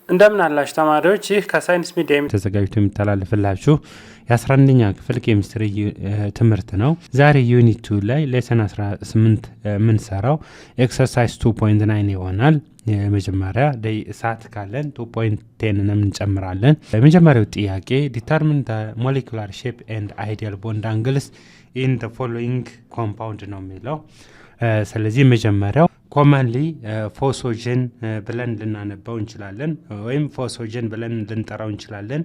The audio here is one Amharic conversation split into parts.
እንደምን አላችሁ ተማሪዎች? ይህ ከሳይንስ ሚዲያ ተዘጋጅቶ የሚተላለፍላችሁ የ11ኛ ክፍል ኬሚስትሪ ትምህርት ነው። ዛሬ ዩኒት 2 ላይ ሌሰን 18 የምንሰራው ኤክሰርሳይዝ 2.9 ይሆናል። የመጀመሪያ ሰዓት ካለን 2.10 እንጨምራለን። የመጀመሪያው ጥያቄ ዲተርሚን ዘ ሞሌኩላር ሼፕ ኤንድ አይዲያል ቦንድ አንግልስ ኢን ዘ ፎሎዊንግ ኮምፓውንድ ነው የሚለው። ስለዚህ መጀመሪያው ኮመንሊ ፎሶጅን ብለን ልናነባው እንችላለን ወይም ፎሶጅን ብለን ልንጠራው እንችላለን።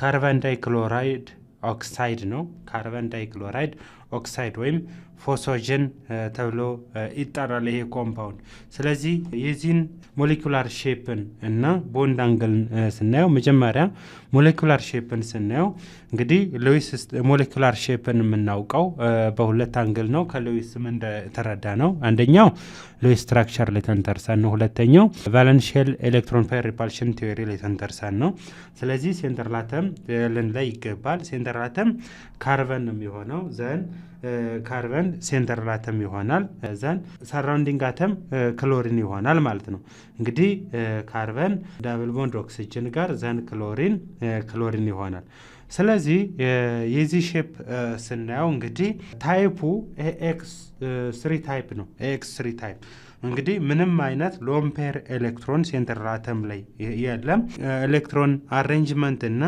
ካርበን ዳይክሎራይድ ኦክሳይድ ነው። ካርበን ዳይክሎራይድ ኦክሳይድ ወይም ፎሶጅን ተብሎ ይጠራል ይሄ ኮምፓውንድ። ስለዚህ የዚህን ሞሌኩላር ሼፕን እና ቦንድ አንግልን ስናየው መጀመሪያ ሞሌኩላር ሼፕን ስናየው እንግዲህ ሉዊስ ሞሌኩላር ሼፕን የምናውቀው በሁለት አንግል ነው። ከሉዊስ ምን እንደተረዳ ነው። አንደኛው ሉዊስ ስትራክቸር ላይ ተንተርሰን ነው። ሁለተኛው ቫለንስ ሼል ኤሌክትሮን ፓር ሪፓልሽን ቲዮሪ ላይ ተንተርሰን ነው። ስለዚህ ሴንተር ላተም ልን ላይ ይገባል። ሴንተር ላተም ካርበን ነው የሚሆነው። ዘን ካርበን ሴንተር ላተም ይሆናል። ዘን ሰራውንዲንግ አተም ክሎሪን ይሆናል ማለት ነው። እንግዲህ ካርበን ዳብል ቦንድ ኦክሲጅን ጋር ዘን ክሎሪን ይሆናል። ስለዚህ የዚህ ሼፕ ስናየው እንግዲህ ታይፑ ኤክስ 3 ታይፕ ነው። ኤክስ 3 ታይፕ እንግዲህ ምንም አይነት ሎን ፔር ኤሌክትሮን ሴንተር አተም ላይ የለም። ኤሌክትሮን አሬንጅመንት እና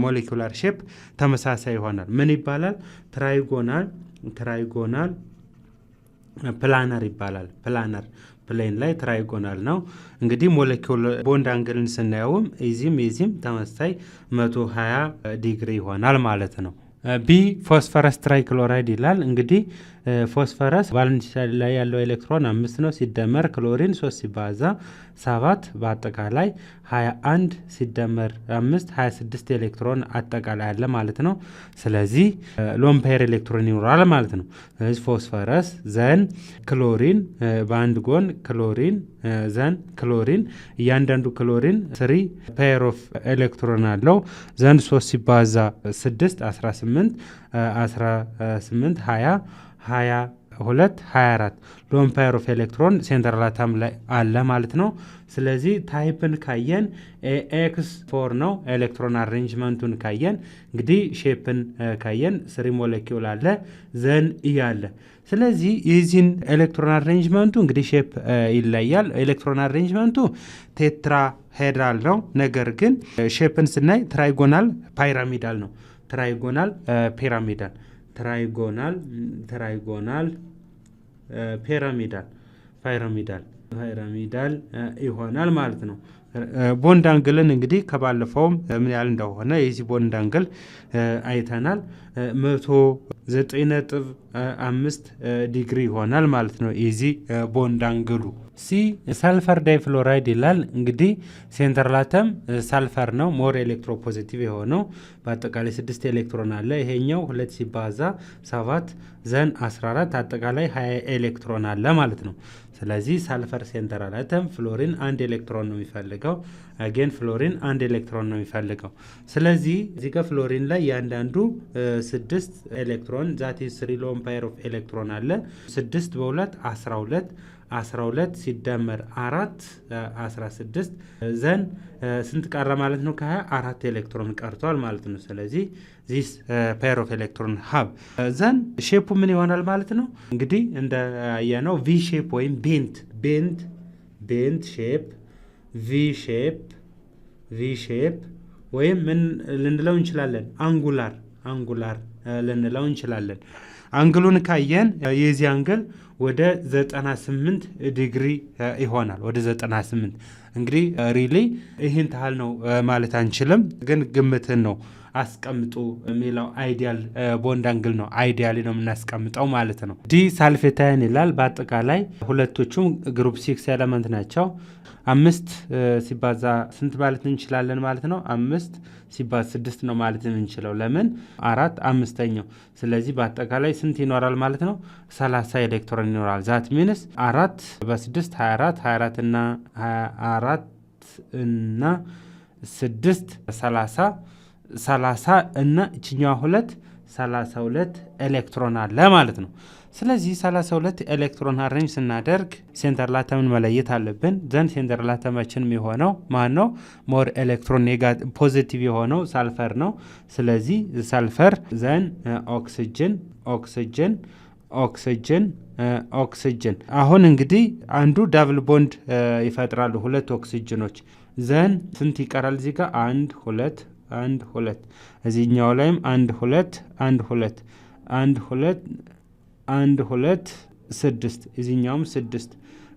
ሞሌኩላር ሼፕ ተመሳሳይ ይሆናል። ምን ይባላል? ትራይጎናል ፕላነር ይባላል። ፕላነር ፕሌን ላይ ትራይጎናል ነው። እንግዲህ ሞሌኩላር ቦንድ አንግልን ስናየውም የዚህም ተመሳሳይ 120 ዲግሪ ይሆናል ማለት ነው። ቢ ፎስፈረስ ትራይክሎራይድ ይላል። እንግዲህ ፎስፈረስ ቫለንስ ሼል ላይ ያለው ኤሌክትሮን 5 ነው። ሲደመር ክሎሪን 3 ሲባዛ 7 በአጠቃላይ 21 ሲደመር 5 26 ኤሌክትሮን አጠቃላይ አለ ማለት ነው። ስለዚህ ሎን ፔር ኤሌክትሮን ይኖራል ማለት ነው። ስለዚህ ፎስፈረስ ዘን ክሎሪን በአንድ ጎን ክሎሪን ዘን ክሎሪን እያንዳንዱ ክሎሪን 3 ፔር ኦፍ ኤሌክትሮን አለው። ዘን 3 ሲባዛ 6 18 20 22 24 ሎን ፔር ኦፍ ኤሌክትሮን ሴንተር ላተም ላይ አለ ማለት ነው። ስለዚህ ታይፕን ካየን ኤክስ 4 ነው። ኤሌክትሮን አሬንጅመንቱን ካየን እንግዲህ ሼፕን ካየን 3 ሞሌኪውል አለ ዘን እያለ። ስለዚህ የዚህን ኤሌክትሮን አሬንጅመንቱ እንግዲህ ሼፕ ይለያል። ኤሌክትሮን አሬንጅመንቱ ቴትራ ሄድራል ነው። ነገር ግን ሼፕን ስናይ ትራይጎናል ፒራሚዳል ነው። ትራይጎናል ፒራሚዳል ይሆናል ማለት ነው። ቦንድ አንግልን እንግዲህ ከባለፈውም ምን ያህል እንደሆነ የዚህ ቦንድ አንግል አይተናል። 109.5 ዲግሪ ይሆናል ማለት ነው የዚህ ቦንድ አንግሉ። ሲ ሳልፈር ዳይፍሎራይድ ይላል። እንግዲህ ሴንተር ላተም ሳልፈር ነው ሞር ኤሌክትሮፖዚቲቭ የሆነው በአጠቃላይ 6 ኤሌክትሮን አለ። ይሄኛው 2 ሲባዛ 7 ዘን 14 አጠቃላይ 20 ኤሌክትሮን አለ ማለት ነው። ስለዚህ ሳልፈር ሴንተር ላተም ፍሎሪን 1 ኤሌክትሮን ነው የሚፈልገው። አጌን ፍሎሪን 1 ኤሌክትሮን ነው የሚፈልገው። ስለዚህ እዚህ ጋር ፍሎሪን ላይ ያንዳንዱ 6 ኤሌክትሮን ዛት ኢዝ 3 ሎን ፔር ኦፍ ኤሌክትሮን አለ። 6 በ2 12 ሲደመር 4 16 ዘን ስንት ቀረ ማለት ነው? ከ24 ኤሌክትሮን ቀርቷል ማለት ነው። ስለዚህ ዚስ ፔር ኦፍ ኤሌክትሮን ሀብ ዘን ሼፑ ምን ይሆናል ማለት ነው? እንግዲህ እንደያየነው ቪ ሼፕ ወይም ቤንት ሼፕ ቪ ሼፕ ወይም ምን ልንለው እንችላለን? አንጉላር ልንለው እንችላለን። አንግሉን ካየን የዚህ አንግል ወደ 98 ዲግሪ ይሆናል። ወደ 98 እንግዲህ ሪሊ ይህን ታህል ነው ማለት አንችልም፣ ግን ግምትን ነው አስቀምጡ የሚለው አይዲያል ቦንድ አንግል ነው። አይዲያሊ ነው የምናስቀምጠው ማለት ነው። ዲ ሳልፌታይን ይላል። በአጠቃላይ ሁለቶቹም ግሩፕ 6 ኤሌመንት ናቸው። 5 ሲባዛ ስንት ማለት እንችላለን ማለት ነው? 5 ሲባዛ 6 ነው ማለት የምንችለው። ለምን 4 5ኛው። ስለዚህ በአጠቃላይ ስንት ይኖራል ማለት ነው? 30 ኤሌክትሮን ይኖራል። ዛት ሚንስ 4 በ6 24 እና 24 እና 6 30 እና እችኛዋ 2 32 ኤሌክትሮን አለ ማለት ነው። ስለዚህ 32 ኤሌክትሮን አሬንጅ ስናደርግ ሴንተር ላተምን መለየት አለብን። ዘንድ ሴንተር ላተማችን የሚሆነው ማን ነው? ሞር ኤሌክትሮን ፖዚቲቭ የሆነው ሳልፈር ነው። ስለዚህ ሳልፈር ዘን ኦክሲጅን ኦክሲጅን ኦክሲጅን ኦክሲጅን። አሁን እንግዲህ አንዱ ዳብል ቦንድ ይፈጥራሉ ሁለት ኦክሲጅኖች። ዘን ስንት ይቀራል? እዚህ ጋር 1 2 1 2 እዚህኛው ላይም 1 2 1 2 1 2 1 2 6 እዚህኛውም 6።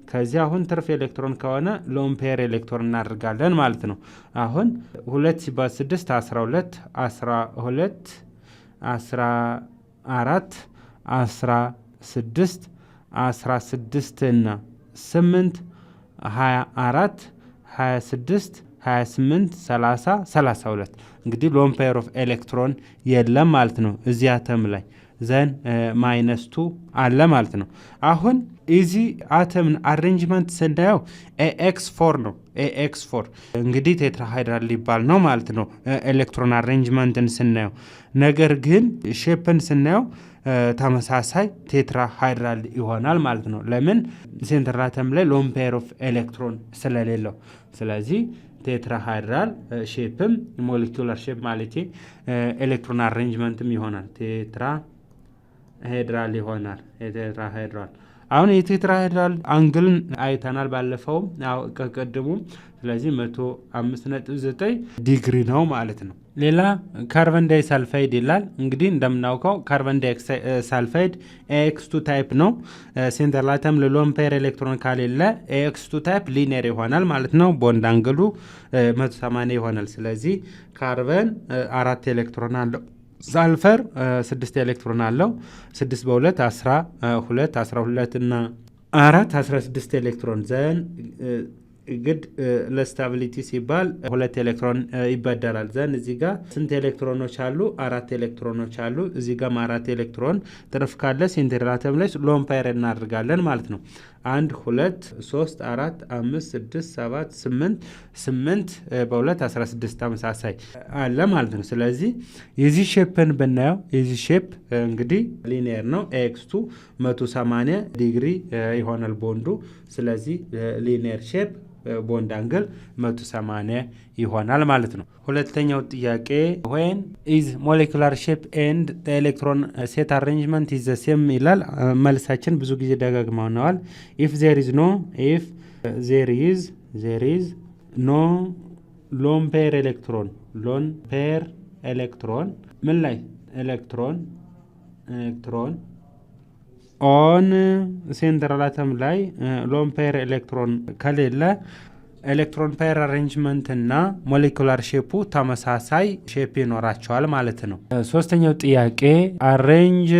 ከዚህ አሁን ትርፍ ኤሌክትሮን ከሆነ ሎን ፔር ኤሌክትሮን እናደርጋለን ማለት ነው። አሁን 2 ሲባዛ 6 12 12 14 16 16 እና 8 24 26 28 30 32 እንግዲህ ሎን ፔር ኦፍ ኤሌክትሮን የለም ማለት ነው እዚህ አተም ላይ። ዘን -2 አለ ማለት ነው። አሁን እዚህ አተምን አሬንጅመንት ስናየው AX4 ነው። AX4 እንግዲህ ቴትራሃይድራል ሊባል ነው ማለት ነው ኤሌክትሮን አሬንጅመንትን ስናየው። ነገር ግን ሼፕን ስናየው ተመሳሳይ ቴትራሃይድራል ይሆናል ማለት ነው። ለምን? ሴንትራል አተም ላይ ሎን ፔር ኦፍ ኤሌክትሮን ስለሌለው። ስለዚህ ቴትራሃይድራል ሼፕም ሞለኪውላር ሼፕ ማለት ኤሌክትሮን አሬንጅመንትም ይሆናል ቴትራሃይድራል ይሆናል። ቴትራሃይድራል አሁን የቴትራሃይድራል አንግልን አይተናል ባለፈው ከቀድሙ። ስለዚህ 105.9 ዲግሪ ነው ማለት ነው። ሌላ ካርበን ዳይ ሳልፋይድ ይላል። እንግዲህ እንደምናውቀው ካርበን ዳይ ሳልፋይድ AX2 ታይፕ ነው። ሴንተር ላተም ለሎን ፔር ኤሌክትሮን ካሌለ AX2 ታይፕ ሊኒየር ይሆናል ማለት ነው። ቦንድ አንግሉ 180 ይሆናል። ስለዚህ ካርበን 4 ኤሌክትሮን አለው። ሳልፈር 6 ኤሌክትሮን አለው። 6 በ2 12 12 እና 4 16 ኤሌክትሮን ዘን ግድ ለስታቢሊቲ ሲባል 2 ኤሌክትሮን ይበደራል። ዘን እዚህ ጋር ስንት ኤሌክትሮኖች አሉ? 4 ኤሌክትሮኖች አሉ። እዚህ ጋር 4 ኤሌክትሮን ትርፍ ካለ ሴንተር አተም ላይ ሎን ፔር እናደርጋለን ማለት ነው። 1 2 3 4 5 6 7 8 8 በ2 16 ተመሳሳይ አለ ማለት ነው። ስለዚህ የዚህ ሼፕን ብናየው የዚህ ሼፕ እንግዲህ ሊኒየር ነው። AX2 180 ዲግሪ ይሆናል ቦንዱ። ስለዚህ ሊኒየር ሼፕ ቦንድ አንግል 180 ይሆናል ማለት ነው። ሁለተኛው ጥያቄ when is molecular shape and the electron set arrangement is the same ይላል። መልሳችን ብዙ ጊዜ ደጋግመናል። if there is no lone pair electron ምን ላይ ኤሌክትሮን ኦን ሴንትራል አተም ላይ ሎን ፔር ኤሌክትሮን ከሌለ ኤሌክትሮን ፔር አሬንጅመንት እና ሞሌኩላር ሼፑ ተመሳሳይ ሼፕ ይኖራቸዋል ማለት ነው። ሶስተኛው ጥያቄ አሬንጅ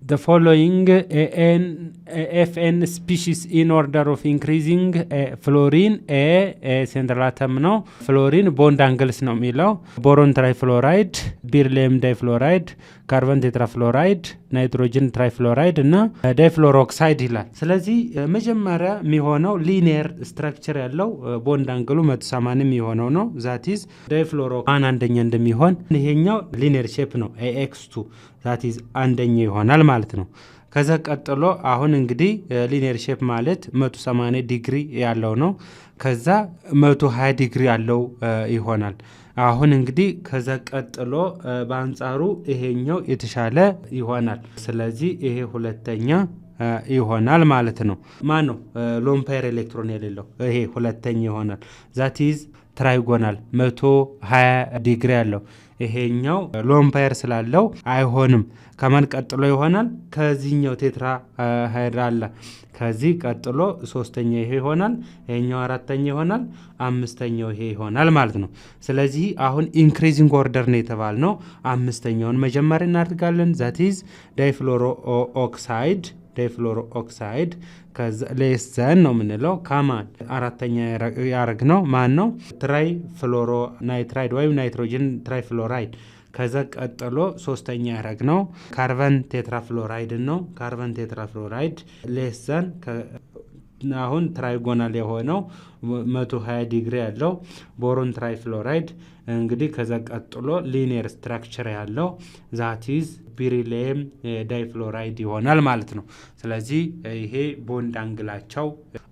the following FN species in order of increasing ፍሎሪን ሴንትራል አተም ነው። ፍሎሪን ቦንድ አንግልስ ነው የሚለው ቦሮን ትራይፍሎራይድ፣ ቤሪሊየም ዳይፍሎራይድ፣ ካርበን ቴትራፍሎራይድ፣ ናይትሮጅን ትራይፍሎራይድ እና ዳይፍሎሮክሳይድ ይላል። ስለዚህ መጀመሪያ የሚሆነው ሊኒየር ስትራክቸር ያለው ቦንድ አንግሉ 180 የሚሆነው ነው። ዛቲዝ ዳይፍሎሮክሳይድ አንደኛ እንደሚሆን ይሄኛው ሊኒየር ሼፕ ነው። AX2 ዛቲዝ አንደኛ ይሆናል ማለት ነው። ከዛ ቀጥሎ አሁን እንግዲህ ሊኒየር ሼፕ ማለት 180 ዲግሪ ያለው ነው። ከዛ 120 ዲግሪ ያለው ይሆናል። አሁን እንግዲህ ከዛ ቀጥሎ በአንጻሩ ይሄኛው የተሻለ ይሆናል። ስለዚህ ይሄ ሁለተኛ ይሆናል ማለት ነው። ማን ነው ሎን ፔር ኤሌክትሮን የሌለው? ይሄ ሁለተኛ ይሆናል። ዛቲዝ ትራይጎናል 120 ዲግሪ ያለው ይሄኛው ሎን ፔር ስላለው አይሆንም። ከማን ቀጥሎ ይሆናል? ከዚህኛው ቴትራ ሃይድራል ከዚህ ቀጥሎ ሶስተኛ ይሄ ይሆናል። ይሄኛው አራተኛ ይሆናል። አምስተኛው ይሄ ይሆናል ማለት ነው። ስለዚህ አሁን ኢንክሪዚንግ ኦርደር ነው የተባልነው። አምስተኛውን መጀመሪያ እናደርጋለን። ዛት ኢዝ ዳይፍሎሮ ኦክሳይድ ሌሰን ነው የምንለው። ከማን አራተኛ ያረግ ነው ማን ነው? ትራይ ፍሎሮ ናይትራይድ ወይም ናይትሮጅን ትራይፍሎራይድ። ከዛ ቀጥሎ ሶስተኛ ያረግ ነው ካርበን ቴትራፍሎራይድ ነው። ካርበን ቴትራፍሎራይድ ሌሰን አሁን ትራይጎናል የሆነው 120 ዲግሪ ያለው ቦሮን ትራይፍሎራይድ እንግዲህ ከዛ ቀጥሎ ሊኒየር ስትራክቸር ያለው ዛቲዝ ቢሪሊየም ዳይፍሎራይድ ይሆናል ማለት ነው። ስለዚህ ይሄ ቦንድ አንግላቸው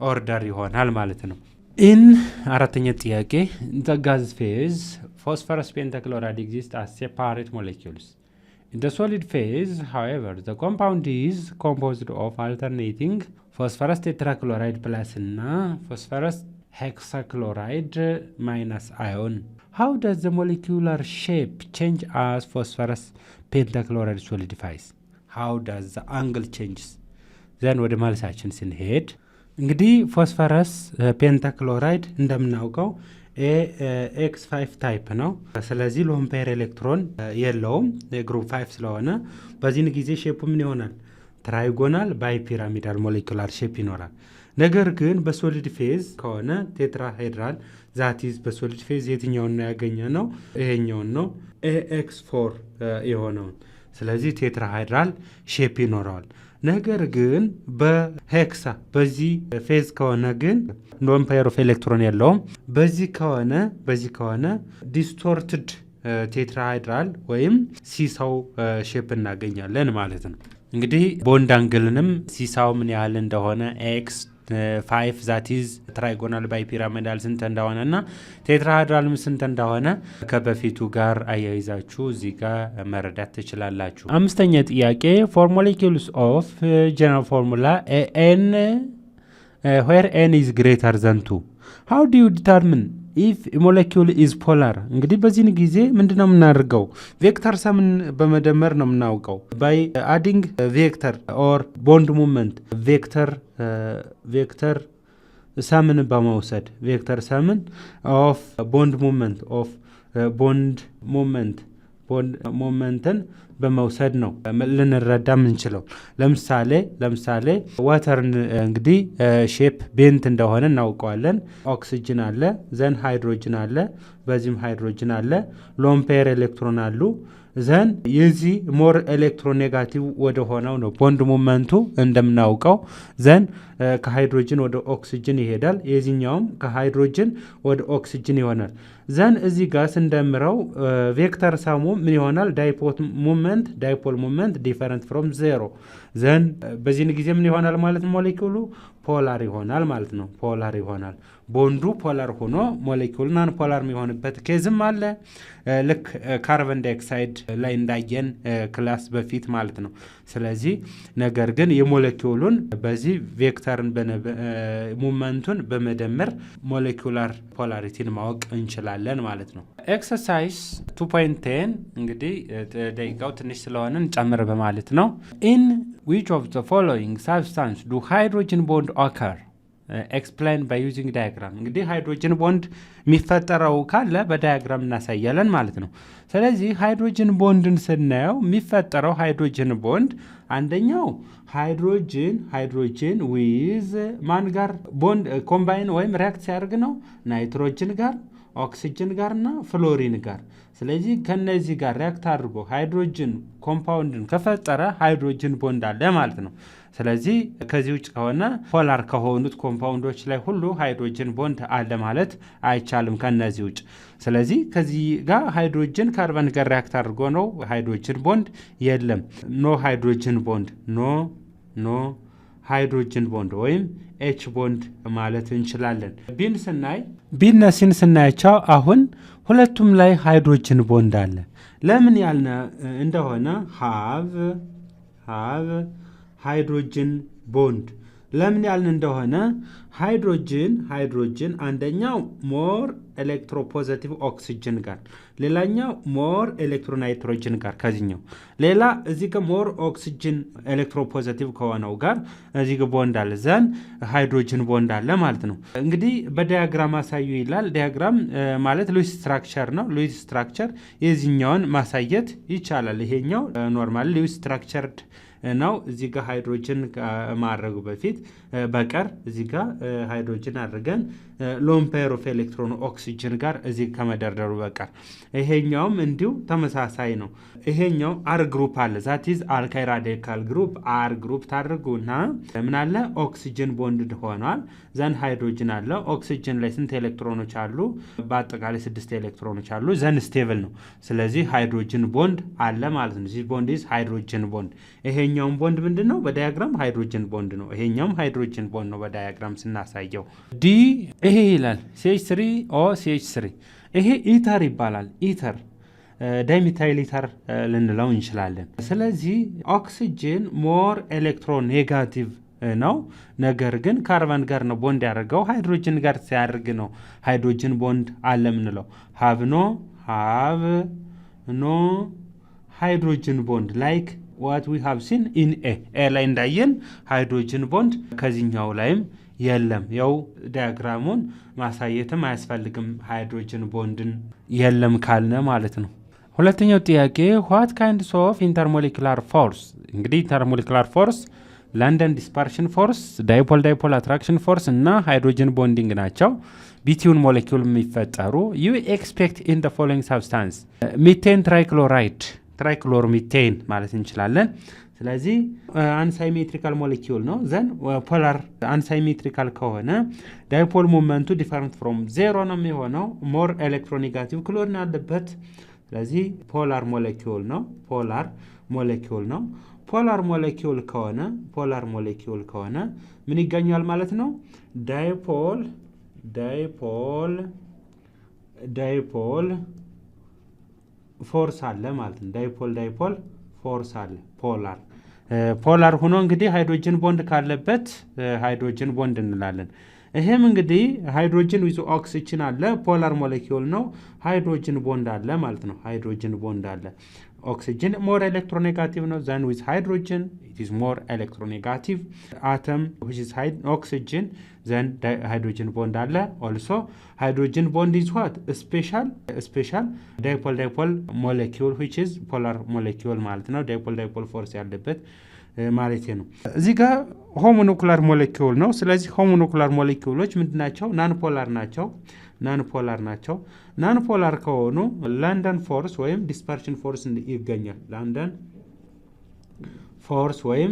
ኦርደር ይሆናል ማለት ነው። ኢን አራተኛ ጥያቄ the gas phase phosphorus pentachloride exists as separate molecules. In the solid phase, however, the compound is composed of alternating phosphorus tetrachloride plus and phosphorus hexachloride minus ion. How does the molecular shape change as phosphorus pentachloride solidifies? How does the angle changes? Then ወደ መልሳችን ስንሄድ እንግዲህ ፎስፈረስ ፔንታክሎራይድ እንደምናውቀው ኤክስ5 ታይፕ ነው። ስለዚህ ሎን ፔር ኤሌክትሮን የለውም ግሩፕ 5 ስለሆነ በዚህን ጊዜ ሼፑ ምን ይሆናል? ትራይጎናል ባይፒራሚዳል ሞሌኩላር ሼፕ ይኖራል። ነገር ግን በሶሊድ ፌዝ ከሆነ ቴትራሄድራል ዛቲዝ በሶሊድ ፌዝ የትኛውን ነው ያገኘ ነው? ይሄኛውን ነው ኤክስ4 የሆነውን። ስለዚህ ቴትራሄድራል ሼፕ ይኖረዋል። ነገር ግን በሄክሳ በዚህ ፌዝ ከሆነ ግን ሎን ፔር ኦፍ ኤሌክትሮን የለውም። በዚህ ከሆነ ዲስቶርትድ ቴትራሃይድራል ወይም ሲሳው ሼፕ እናገኛለን ማለት ነው። እንግዲህ ቦንድ አንግልንም ሲሳው ምን ያህል እንደሆነ ኤክስ 5 ዛቲዝ ትራይጎናል ባይፒራሚዳል ስንት እንደሆነ እና ቴትራሃይድራል ስንት እንደሆነ ከበፊቱ ጋር አያይዛችሁ እዚህ ጋር መረዳት ትችላላችሁ። አምስተኛ ጥያቄ for molecules of general formula n where n is greater than 2 how do you determine if a molecule is polar? እንግዲህ በዚህን ጊዜ ምንድነው የምናደርገው? ቬክተር ሰምን በመደመር ነው የምናውቀው by adding vector or bond moment ቬክተር ሰምን በመውሰድ ቬክተር ሰምን of bond moment of bond ሞመንትን በመውሰድ ነው ልንረዳ የምንችለው። ለምሳሌ ዋተርን እንግዲህ ሼፕ ቤንት እንደሆነ እናውቀዋለን። ኦክሲጅን አለ፣ ዘን ሃይድሮጅን አለ፣ በዚህም ሃይድሮጅን አለ፣ ሎን ፔር ኤሌክትሮን አሉ። ዘን የዚህ ሞር ኤሌክትሮኔጋቲቭ ወደ ሆነው ነው ቦንድ ሞመንቱ እንደምናውቀው። ዘን ከሃይድሮጅን ወደ ኦክሲጅን ይሄዳል። የዚህኛውም ከሃይድሮጅን ወደ ኦክሲጅን ይሆናል። ዘን እዚህ ጋር ስንደምረው ቬክተር ሳሙ ምን ይሆናል? ዳይፖል ሞመንት ዲፈረንት ፍሮም ዜሮ። ዘን በዚህን ጊዜ ምን ይሆናል ማለት ነው? ሞሌኪውሉ ፖላር ይሆናል ማለት ነው። ፖላር ይሆናል። ቦንዱ ፖላር ሆኖ ሞሌኪውል ናን ፖላር የሚሆንበት ኬዝም አለ። ልክ ካርበን ዳይኦክሳይድ ላይ እንዳየን ክላስ በፊት ማለት ነው። ስለዚህ ነገር ግን የሞሌኪውሉን በዚህ ቬክተርን ሞመንቱን በመደመር ሞሌኪውላር ፖላሪቲን ማወቅ እንችላለን ማለት ነው። ኤክሰርሳይዝ 2.10 እንግዲህ ደቂቃው ትንሽ ስለሆነ እንጨምር በማለት ነው። ኢን which of the following substance do hydrogen bond occur? ኤክስፕላይን ባይ ዩዚንግ ዳያግራም። እንግዲህ ሃይድሮጅን ቦንድ የሚፈጠረው ካለ በዳያግራም እናሳያለን ማለት ነው። ስለዚህ ሃይድሮጅን ቦንድን ስናየው የሚፈጠረው ሃይድሮጅን ቦንድ አንደኛው ሃይድሮጅን ዊዝ ማን ጋር ቦንድ ኮምባይን ወይም ሪያክት ሲያደርግ ነው? ናይትሮጅን ጋር፣ ኦክሲጅን ጋር እና ፍሎሪን ጋር። ስለዚህ ከነዚህ ጋር ሪያክት አድርጎ ሃይድሮጅን ኮምፓውንድን ከፈጠረ ሃይድሮጅን ቦንድ አለ ማለት ነው። ስለዚህ ከዚህ ውጭ ከሆነ ፖላር ከሆኑት ኮምፓውንዶች ላይ ሁሉ ሃይድሮጅን ቦንድ አለ ማለት አይቻልም ከነዚህ ውጭ። ስለዚህ ከዚህ ጋር ሃይድሮጅን ካርበን ጋር ሪያክት አድርጎ ነው ሃይድሮጅን ቦንድ የለም። ኖ ሃይድሮጅን ቦንድ ኖ ሃይድሮጅን ቦንድ ወይም ኤች ቦንድ ማለት እንችላለን። ቢና ሲን ስናያቸው አሁን ሁለቱም ላይ ሃይድሮጅን ቦንድ አለ። ለምን ያልነ እንደሆነ ሃቭ ሃይድሮጅን ቦንድ ለምን ያልን እንደሆነ ሃይድሮጅን አንደኛው ሞር ኤሌክትሮፖዚቲቭ ኦክሲጅን ጋር፣ ሌላኛው ሞር ኤሌክትሮናይትሮጅን ጋር ከዚህኛው ሌላ እዚህ ጋር ሞር ኦክሲጅን ኤሌክትሮፖዚቲቭ ከሆነው ጋር እዚህ ጋር ቦንድ አለ። ዘን ሃይድሮጅን ቦንድ አለ ማለት ነው። እንግዲህ በዳያግራም አሳዩ ይላል። ዳያግራም ማለት ሉዊስ ስትራክቸር ነው። ሉዊስ ስትራክቸር የዚህኛውን ማሳየት ይቻላል። ይሄኛው ኖርማል ሉዊስ ስትራክቸርድ ነው እዚህ ጋር ሃይድሮጅን ማድረጉ በፊት በቀር እዚህ ጋር ሃይድሮጅን አድርገን ሎን ፔር ኦፍ ኤሌክትሮን ኦክሲጅን ጋር እዚህ ከመደርደሩ በቀር ይሄኛውም እንዲሁ ተመሳሳይ ነው። ይሄኛው አር ግሩፕ አለ ዛት ኢዝ አልካይል ራዲካል ግሩፕ አር ግሩፕ ታድርጉና ምን አለ ኦክሲጅን ቦንድ ሆኗል። ዘን ሃይድሮጅን አለ ኦክሲጅን ላይ ስንት ኤሌክትሮኖች አሉ? በአጠቃላይ 6 ኤሌክትሮኖች አሉ። ዘን ስቴብል ነው። ስለዚህ ሃይድሮጅን ቦንድ አለ ማለት ነው። ዚስ ቦንድ ኢዝ ሃይድሮጅን ቦንድ። ይሄኛውም ቦንድ ምንድነው? በዳያግራም ሃይድሮጅን ቦንድ ነው። ይሄኛውም ሃይድሮጅን ቦንድ ነው በዳያግራም ስናሳየው። ዲ ይሄ ይላል CH3O CH3 ይሄ ኢተር ይባላል። ኢተር ዳይሚታይል ኢተር ልንለው እንችላለን። ስለዚህ ኦክሲጅን ሞር ኤሌክትሮኔጋቲቭ ነው። ነገር ግን ካርበን ጋር ነው ቦንድ ያደርገው። ሃይድሮጅን ጋር ሲያደርግ ነው ሃይድሮጅን ቦንድ አለ ምንለው። ሃቭ ኖ ሃይድሮጅን ቦንድ ላይክ ዋት ዊ ሃቭ ሲን ኢን ኤ ላይ እንዳየን ሃይድሮጅን ቦንድ ከዚህኛው ላይም የለም። ያው ዲያግራሙን ማሳየትም አያስፈልግም ሃይድሮጅን ቦንድን የለም ካልነ ማለት ነው። ሁለተኛው ጥያቄ what kinds of intermolecular force እንግዲህ ኢንተርሞሌኩላር ፎርስ ለንደን ዲስፐርሽን ፎርስ፣ ዳይፖል አትራክሽን ፎርስ እና ሃይድሮጅን ቦንዲንግ ናቸው ቢትዊን ሞለኪውል የሚፈጠሩ። you expect in the following substance ሚቴን ትራይክሎር ሚቴን ማለት እንችላለን። ስለዚህ አንሳይሜትሪካል ሞለኪውል ነው። ዘን ፖላር አንሳይሜትሪካል ከሆነ ዳይፖል ሞመንቱ ዲፈረንት ፍሮም ዜሮ ነው የሚሆነው። ሞር ኤሌክትሮኔጋቲቭ ክሎሪን አለበት። ስለዚህ ፖላር ሞለኪውል ነው። ፖላር ሞለኪውል ከሆነ ምን ይገኛል ማለት ነው? ዳይፖል ፎርስ አለ ማለት ነው። ዳይፖል ፎርስ አለ። ፖላር ሆኖ እንግዲህ ሃይድሮጅን ቦንድ ካለበት ሃይድሮጅን ቦንድ እንላለን። ይሄም እንግዲህ ሃይድሮጅን ዊዝ ኦክሲጅን አለ ፖላር ሞለኪውል ነው። ሃይድሮጅን ቦንድ አለ ማለት ነው። ሃይድሮጅን ቦንድ አለ። ኦክሲጅን ሞር ኤሌክትሮኔጋቲቭ ነው ዛን ዊዝ ሃይድሮጅን ኢት ኢዝ ሞር ኤሌክትሮኔጋቲቭ አተም which is oxygen then hydrogen bond አለ also hydrogen bond is what special dipole molecule which is polar molecule ማለት ነው። dipole force ያለበት ማለት ነው። እዚህ ጋር ሆሞኖኩላር ሞለኪውል ነው። ስለዚህ ሆሞኖኩላር ሞለኪውሎች ምንድናቸው? ናንፖላር ናቸው። ናንፖላር ከሆኑ ለንደን ፎርስ ወይም ዲስፐርሽን ፎርስ ይገኛል። ለንደን ፎርስ ወይም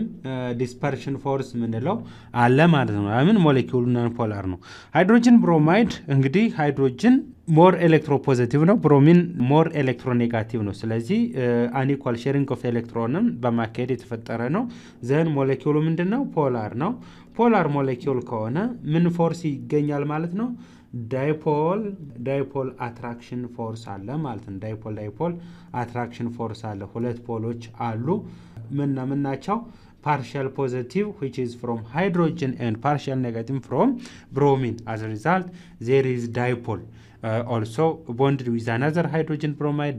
ዲስፐርሽን ፎርስ ምንለው አለ ማለት ነው። አሁን ሞለኪውሉ ናንፖላር ነው። ሃይድሮጅን ብሮማይድ እንግዲህ ሃይድሮጅን ሞር ኤሌክትሮፖዚቲቭ ነው፣ ብሮሚን ሞር ኤሌክትሮኔጋቲቭ ነው። ስለዚህ አንኢኳል ሼሪንግ ኦፍ ኤሌክትሮንን በማካሄድ የተፈጠረ ነው። ዘን ሞለኪውሉ ምንድነው? ፖላር ነው። ፖላር ሞለኪውል ከሆነ ምን ፎርስ ይገኛል ማለት ነው? ዳይፖል አትራክሽን ፎርስ አለ ማለት ነው። ዳይፖል አትራክሽን ፎርስ አለ። ሁለት ፖሎች አሉ። ምን ናቸው? partial positive which is from hydrogen and partial negative from bromine. As a result there is dipole also bonded with another hydrogen bromide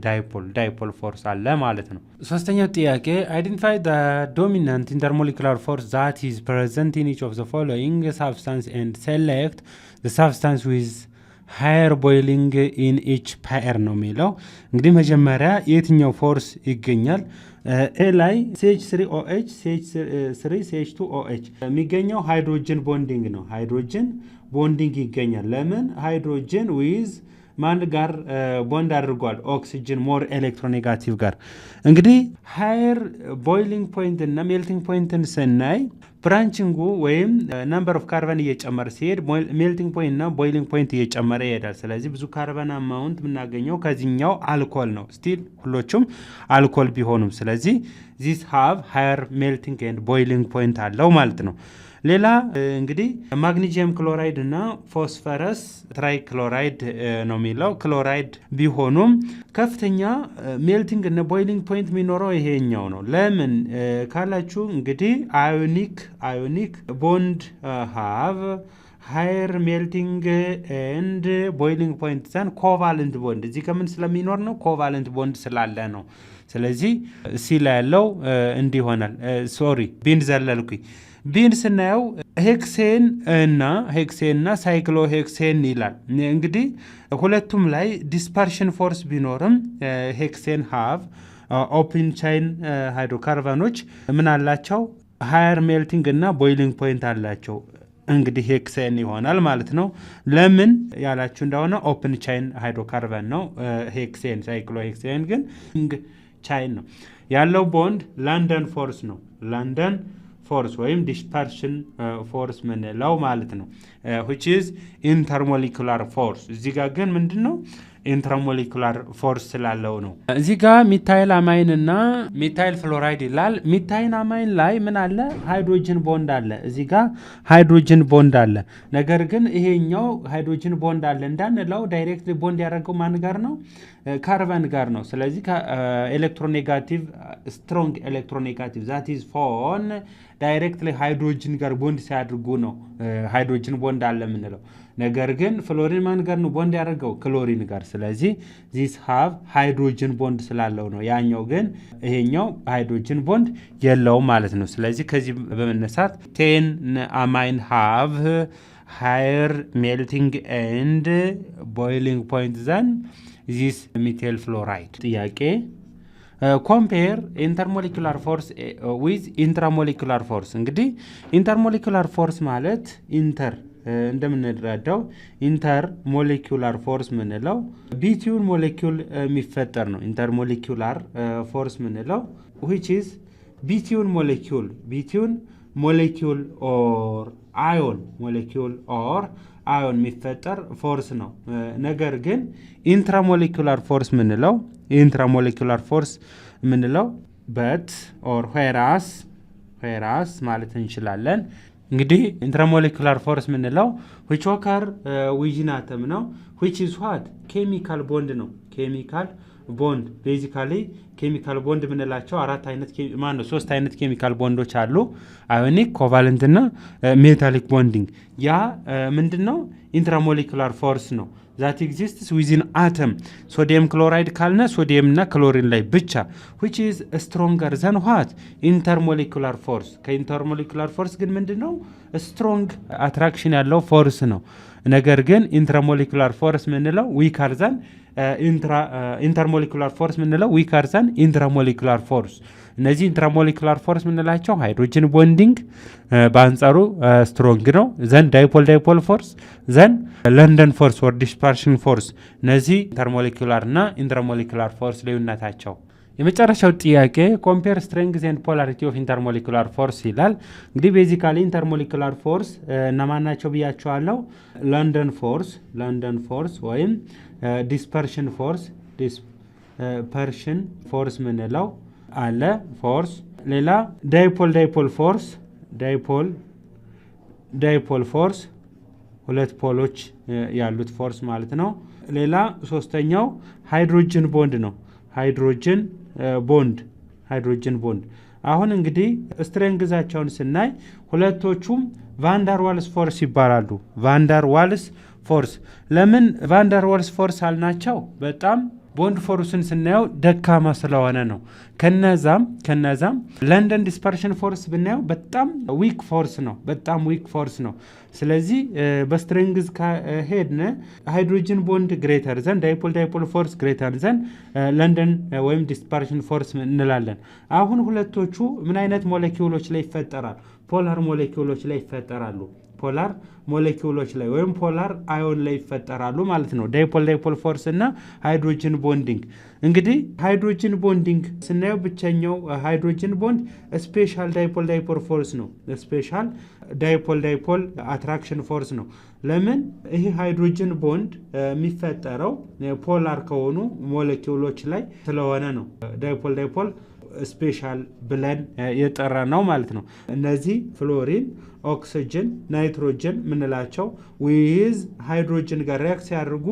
dipole force አለ ማለት ነው። ሶስተኛው ጥያቄ identify the dominant intermolecular force that is present in each of the following substance and select the substance with higher boiling in each pair ነው የሚለው። እንግዲህ መጀመሪያ የትኛው ፎርስ ይገኛል? ኤ ላይ CH3OH CH3CH2OH የሚገኘው ሃይድሮጅን ቦንዲንግ ነው። ሃይድሮጅን ቦንዲንግ ይገኛል። ለምን? ሃይድሮጅን ዊዝ ማን ጋር ቦንድ አድርጓል? ኦክሲጅን ሞር ኤሌክትሮኔጋቲቭ ጋር። እንግዲህ ሃየር ቦይሊንግ ፖይንት እና ሜልቲንግ ፖይንትን ስናይ ብራንቺንጉ ወይም ነምበር ኦፍ ካርበን እየጨመረ ሲሄድ ሜልቲንግ ፖይንት እና ቦይሊንግ ፖይንት እየጨመረ ይሄዳል። ስለዚህ ብዙ ካርበን አማውንት የምናገኘው ከዚህኛው አልኮል ነው። ስቲል ሁሎቹም አልኮል ቢሆኑም ስለዚህ ዚስ ሃቭ ሃየር ሜልቲንግ ኤንድ ቦይሊንግ ፖይንት አለው ማለት ነው። ሌላ እንግዲህ ማግኒዚየም ክሎራይድ እና ፎስፈረስ ትራይክሎራይድ ነው የሚለው። ክሎራይድ ቢሆኑም ከፍተኛ ሜልቲንግ እና ቦይሊንግ ፖይንት የሚኖረው ይሄኛው ነው። ለምን ካላችሁ እንግዲህ አዮኒክ ቦንድ ሃቭ ሃየር ሜልቲንግ ኤንድ ቦይሊንግ ፖይንት ዘን ኮቫለንት ቦንድ እዚህ ከምን ስለሚኖር ነው? ኮቫለንት ቦንድ ስላለ ነው። ስለዚህ ሲ ላይ ያለው እንዲህ ይሆናል። ቢን ዘለልኩኝ። ቢን ስናየው ሄክሴን እና ሳይክሎ ሄክሴን ይላል። እንግዲህ ሁለቱም ላይ ዲስፐርሽን ፎርስ ቢኖርም ሄክሴን ሃቭ ኦፕን ቻይን ሃይድሮካርበኖች ምን አላቸው? ሃየር ሜልቲንግ እና ቦይሊንግ ፖይንት አላቸው። እንግዲህ ሄክሴን ይሆናል ማለት ነው። ለምን ያላችሁ እንደሆነ ኦፕን ቻይን ሃይድሮካርበን ነው። ሄክሴን ሳይክሎሄክሴን ግን ቻይን ነው። ያለው ቦንድ ለንደን ፎርስ ነው። ለንደን ፎርስ ወይም ዲስፐርሽን ፎርስ ምንለው ማለት ነው። which is intermolecular force እዚህ ጋር ግን ምንድነው ኢንትራሞሌኩላር ፎርስ ስላለው ነው። እዚህ ጋር ሚታይል አማይን እና ሚታይል ፍሎራይድ ይላል። ሚታይል አማይን ላይ ምን አለ? ሃይድሮጅን ቦንድ አለ። እዚህ ጋር ሃይድሮጅን ቦንድ አለ። ነገር ግን ይሄኛው ሃይድሮጅን ቦንድ አለ እንዳንለው ዳይሬክትሊ ቦንድ ያደረገው ማን ጋር ነው? ካርበን ጋር ነው። ስለዚህ ኤሌክትሮኔጋቲቭ ስትሮንግ ኤሌክትሮኔጋቲቭ ዛት ኢዝ ፎን ዳይሬክትሊ ሃይድሮጅን ጋር ቦንድ ሲያድርጉ ነው ሃይድሮጅን ቦንድ አለ የምንለው። ነገር ግን ፍሎሪን ማን ጋር ነው ቦንድ ያደርገው? ክሎሪን ጋር። ስለዚህ ዚስ ሃቭ ሃይድሮጅን ቦንድ ስላለው ነው። ያኛው ግን ይሄኛው ሃይድሮጅን ቦንድ የለውም ማለት ነው። ስለዚህ ከዚህ በመነሳት 10 አማይን ሃቭ ሃየር ሜልቲንግ ኤንድ ቦይሊንግ ፖይንት ዘን ዚስ ሚታይል ፍሎራይድ። ጥያቄ ኮምፔር ኢንተርሞሌኩላር ፎርስ ዊዝ ኢንትራሞሌኩላር ፎርስ። እንግዲህ ኢንተርሞሌኩላር ፎርስ ማለት እንደምንረዳው ኢንተር ሞሌኩላር ፎርስ ምንለው ቢትዊን ሞሌኩል የሚፈጠር ነው። ኢንተርሞሌኩላር ፎርስ ምንለው which is ቢትዊን ሞሌኩል ኦር አዮን የሚፈጠር ፎርስ ነው። ነገር ግን ኢንትራሞሌኩላር ፎርስ ምንለው በት ኦር ዌራስ ማለት እንችላለን። እንግዲህ ኢንትራሞሌኩላር ፎርስ ምንለው which occur within atom ነው which is what ኬሚካል ቦንድ ነው። ኬሚካል ቦንድ ቤዚካሊ ኬሚካል ቦንድ ምንላቸው ሶስት አይነት ኬሚካል ቦንዶች አሉ። አዮኒክ፣ ኮቫለንት እና ሜታሊክ ቦንዲንግ። ያ ምንድነው? ኢንትራሞሌኩላር ፎርስ ነው that exists within atom። ሶዲየም ክሎራይድ ካልነ ሶዲየም እና ክሎሪን ላይ ብቻ which is stronger than what intermolecular force። ከኢንተርሞሌኩላር ፎርስ ግን ምንድነው? ስትሮንግ አትራክሽን ያለው ፎርስ ነው። ነገር ግን ኢንትራሞሌኩላር ፎርስ ምንለው weaker than ኢንተርሞሌኩላር ፎርስ ምንለው weaker than ኢንትራሞሌኩላር ፎርስ። እነዚህ ኢንትራሞሌኩላር ፎርስ ምንላቸው ሃይድሮጅን ቦንዲንግ በአንጻሩ ስትሮንግ ነው። ዘን ዳይፖል ፎርስ፣ ዘን ለንደን ፎርስ ወር ዲስፐርሽን ፎርስ። እነዚህ ኢንተርሞሌኩላር እና ኢንትራሞሌኩላር ፎርስ ልዩነታቸው። የመጨረሻው ጥያቄ ኮምፔር ስትሬንግዝ ኤንድ ፖላሪቲ ኦፍ ኢንተርሞሌኩላር ፎርስ ይላል። እንግዲህ ቤዚካሊ ኢንተርሞሌኩላር ፎርስ እነማናቸው ብያቸዋለሁ? ለንደን ፎርስ ወይም ዲስፐርሽን ፎርስ ምንለው አለ ፎርስ። ሌላ ዳይፖል ፎርስ ሁለት ፖሎች ያሉት ፎርስ ማለት ነው። ሌላ ሶስተኛው ሃይድሮጅን ቦንድ ነው። ሃይድሮጅን ቦንድ። አሁን እንግዲህ ስትሬንግዛቸውን ስናይ ሁለቶቹም ቫንደር ዋልስ ፎርስ ይባላሉ። ቫንደር ዋልስ ፎርስ ለምን ቫንደር ዋልስ ፎርስ አልናቸው? በጣም ቦንድ ፎርስን ስናየው ደካማ ስለሆነ ነው። ከነዛም ለንደን ዲስፐርሽን ፎርስ ብናየው በጣም ዊክ ፎርስ ነው። ስለዚህ በስትሬንግዝ ከሄድነ ሃይድሮጅን ቦንድ ግሬተር ዘን ዳይፖል ፎርስ ግሬተር ዘን ለንደን ወይም ዲስፐርሽን ፎርስ እንላለን። አሁን ሁለቶቹ ምን አይነት ሞሌኪውሎች ላይ ይፈጠራል? ፖላር ሞሌኪውሎች ላይ ይፈጠራሉ። ፖላር ሞሌኪውሎች ላይ ወይም ፖላር አዮን ላይ ይፈጠራሉ ማለት ነው። ዳይፖል ፎርስ እና ሃይድሮጅን ቦንዲንግ። እንግዲህ ሃይድሮጅን ቦንዲንግ ስናየው ብቸኛው ሃይድሮጅን ቦንድ ስፔሻል ዳይፖል ፎርስ ነው። ስፔሻል ዳይፖል አትራክሽን ፎርስ ነው። ለምን? ይህ ሃይድሮጅን ቦንድ የሚፈጠረው ፖላር ከሆኑ ሞሌኪውሎች ላይ ስለሆነ ነው። ዳይፖል ስፔሻል ብለን የጠራ ነው ማለት ነው። እነዚህ ፍሎሪን፣ ኦክሲጅን፣ ናይትሮጅን ምንላቸው ዊዝ ሃይድሮጅን ጋር ሪያክት ሲያደርጉ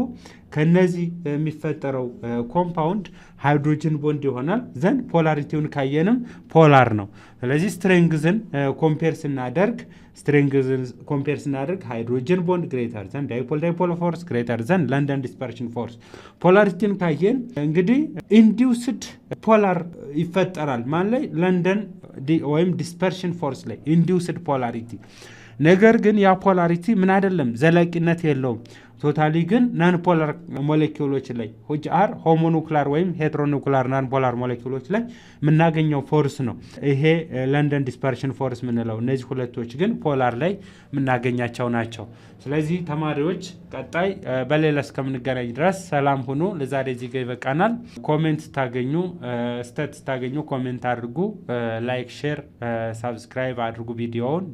ከነዚህ የሚፈጠረው ኮምፓውንድ ሃይድሮጅን ቦንድ ይሆናል። ዘን ፖላሪቲውን ካየንም ፖላር ነው። ስለዚህ ስትሬንግዝን ኮምፔር ስናደርግ ሃይድሮጅን ቦንድ ግሬተር ዘን ዳይፖል ፎርስ ግሬተር ዘን ለንደን ዲስፐርሽን ፎርስ። ፖላሪቲን ካየን እንግዲህ ኢንዲውስድ ፖላር ይፈጠራል ማን ላይ? ለንደን ወይም ዲስፐርሽን ፎርስ ላይ ኢንዲውስድ ፖላሪቲ። ነገር ግን ያ ፖላሪቲ ምን አይደለም ዘላቂነት የለውም። ቶታሊ ግን ናን ፖላር ሞሌኪውሎች ላይ which are homonuclear ወይም heteronuclear ናን ፖላር ሞሌኪውሎች ላይ የምናገኘው ፎርስ ነው ይሄ ለንደን ዲስፐርሽን ፎርስ ምንለው። እነዚህ ሁለቶች ግን ፖላር ላይ የምናገኛቸው ናቸው። ስለዚህ ተማሪዎች ቀጣይ በሌላ እስከምንገናኝ ድረስ ሰላም ሁኑ። ለዛሬ እዚህ ጋር ይበቃናል። ኮሜንት ስታገኙ ኮሜንት አድርጉ፣ ላይክ፣ ሼር፣ ሳብስክራይብ አድርጉ ቪዲዮውን።